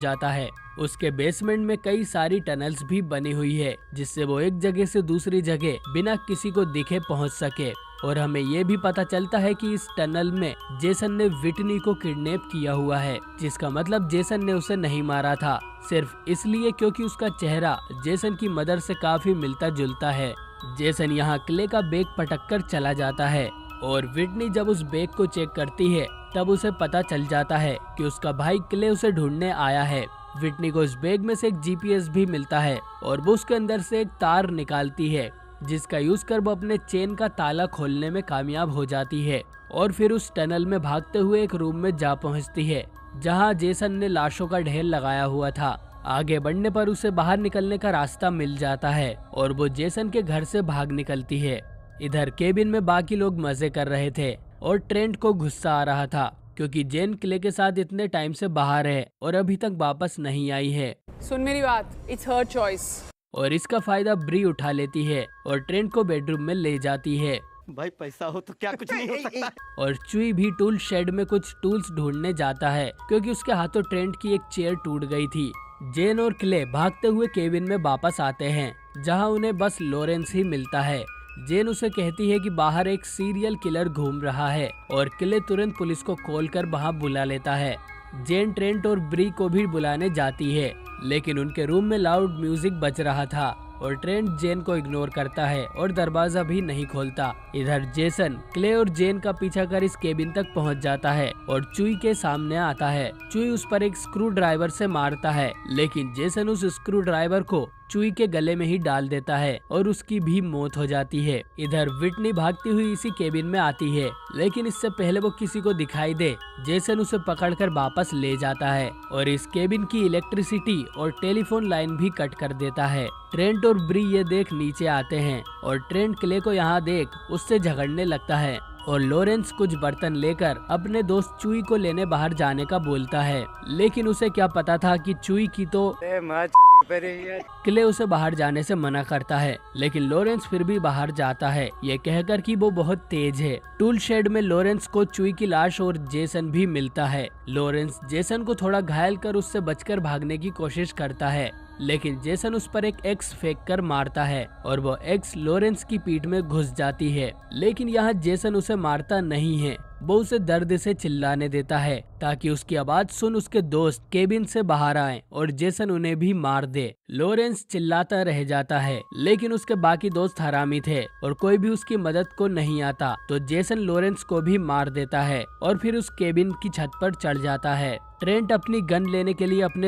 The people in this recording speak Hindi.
जाता है। उसके बेसमेंट में कई सारी टनल्स भी बनी हुई है जिससे वो एक जगह से दूसरी जगह बिना किसी को दिखे पहुंच सके। और हमें ये भी पता चलता है कि इस टनल में जेसन ने व्हिटनी को किडनैप किया हुआ है, जिसका मतलब जेसन ने उसे नहीं मारा था, सिर्फ इसलिए क्योंकि उसका चेहरा जेसन की मदर से काफी मिलता जुलता है। जेसन यहाँ क्ले का बैग पटक कर चला जाता है और व्हिटनी जब उस बैग को चेक करती है तब उसे पता चल जाता है कि उसका भाई क्ले उसे ढूंढने आया है। व्हिटनी को इस बैग में से एक जीपीएस भी मिलता है और वो उसके अंदर से एक तार निकालती है जिसका यूज कर वो अपने चेन का ताला खोलने में कामयाब हो जाती है और फिर उस टनल में भागते हुए एक रूम में जा पहुंचती है जहां जेसन ने लाशों का ढेर लगाया हुआ था। आगे बढ़ने पर उसे बाहर निकलने का रास्ता मिल जाता है और वो जेसन के घर से भाग निकलती है। इधर केबिन में बाकी लोग मजे कर रहे थे और ट्रेंट को गुस्सा आ रहा था क्योंकि जेन क्ले के साथ इतने टाइम से बाहर है और अभी तक वापस नहीं आई है। सुन मेरी बात, इट्स हर चॉइस। और इसका फायदा ब्री उठा लेती है और ट्रेंट को बेडरूम में ले जाती है। भाई पैसा हो तो क्या कुछ नहीं हो सकता। और चुई भी टूल शेड में कुछ टूल्स ढूंढने जाता है क्योंकि उसके हाथों ट्रेंट की एक चेयर टूट गई थी। जेन और क्ले भागते हुए केबिन में वापस आते हैं जहां उन्हें बस लॉरेंस ही मिलता है। जेन उसे कहती है कि बाहर एक सीरियल किलर घूम रहा है और क्ले तुरंत पुलिस को कॉल कर वहां बुला लेता है। जेन ट्रेंट और ब्री को भी बुलाने जाती है लेकिन उनके रूम में लाउड म्यूजिक बज रहा था और ट्रेंट जेन को इग्नोर करता है और दरवाजा भी नहीं खोलता। इधर जेसन क्ले और जेन का पीछा कर इस केबिन तक पहुंच जाता है और चुई के सामने आता है। चुई उस पर एक स्क्रू ड्राइवर से मारता है लेकिन जेसन उस स्क्रू ड्राइवर को चुई के गले में ही डाल देता है और उसकी भी मौत हो जाती है। इधर व्हिटनी भागती हुई इसी केबिन में आती है लेकिन इससे पहले वो किसी को दिखाई दे जेसन उसे पकड़कर वापस ले जाता है और इस केबिन की इलेक्ट्रिसिटी और टेलीफोन लाइन भी कट कर देता है। ट्रेंट और ब्री ये देख नीचे आते हैं और ट्रेंट क्ले को यहाँ देख उससे झगड़ने लगता है और लॉरेंस कुछ बर्तन लेकर अपने दोस्त चुई को लेने बाहर जाने का बोलता है लेकिन उसे क्या पता था कि चुई की तो क्ले उसे बाहर जाने से मना करता है लेकिन लॉरेंस फिर भी बाहर जाता है ये कहकर कि वो बहुत तेज है। टूल शेड में लॉरेंस को चुई की लाश और जेसन भी मिलता है। लॉरेंस जेसन को थोड़ा घायल कर उससे बचकर भागने की कोशिश करता है लेकिन जेसन उस पर एक एक्स फेंक कर मारता है और वो एक्स लॉरेंस की पीठ में घुस जाती है लेकिन यहाँ जेसन उसे मारता नहीं है, वो उसे दर्द से चिल्लाने देता है ताकि उसकी आवाज सुन उसके दोस्त केबिन से बाहर आएं और जेसन उन्हें भी मार दे। लॉरेंस चिल्लाता रह जाता है लेकिन उसके बाकी दोस्त हरामी थे और कोई भी उसकी मदद को नहीं आता तो जेसन लॉरेंस को भी मार देता है और फिर उस केबिन की छत पर चढ़ जाता है। ट्रेंट अपनी गन लेने के लिए अपने